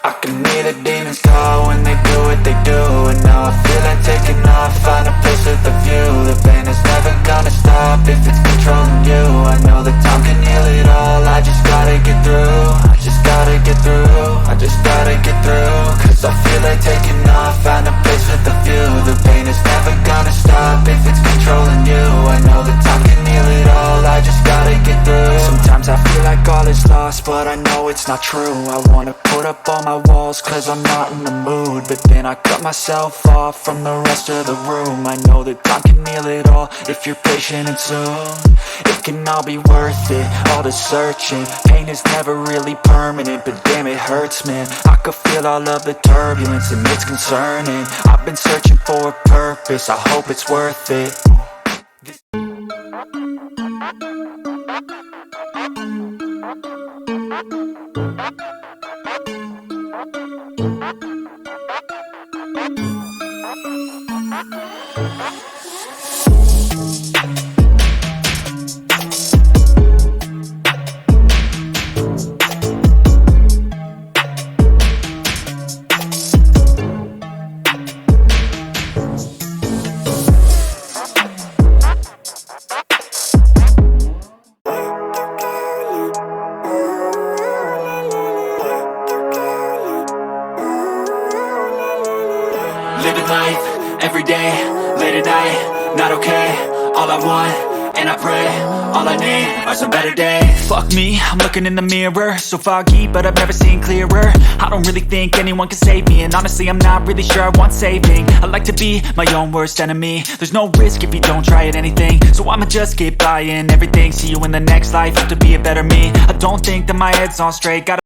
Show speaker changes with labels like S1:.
S1: I can hear the demons call when they do what they do. And now I feel like taking off, find a place with a view. The pain is never gonna stop if it's controlling you. I know that time can heal it all, I just gotta get through. I just gotta get through, I just gotta get through. Cause I feel like taking off, find a place with a view. The pain is never gonna stop if it's controlling you. I know that time can heal it all, I just gotta get through. Sometimes I feel like all is lost, but I know it's not true. I wanna put up all my walls cause I'm not in the mood, but then I cut myself off from the rest of the room. I know that time can heal it all if you're patient and soon. It can all be worth it, all the searching. Pain is never really permanent, but damn it hurts, man. I could feel all of the turbulence and it's concerning. I've been searching for a purpose, I hope it's worth it. Living life, everyday, late at night, not okay. All I want, and I pray, all I need are some better days. Fuck me, I'm looking in the mirror, so foggy, but I've never seen clearer. I don't really think anyone can save me, and honestly I'm not really sure I want saving. I like to be my own worst enemy. There's no risk if you don't try at anything, so I'ma just keep buying everything. See you in the next life, have to be a better me. I don't think that my head's on straight, gotta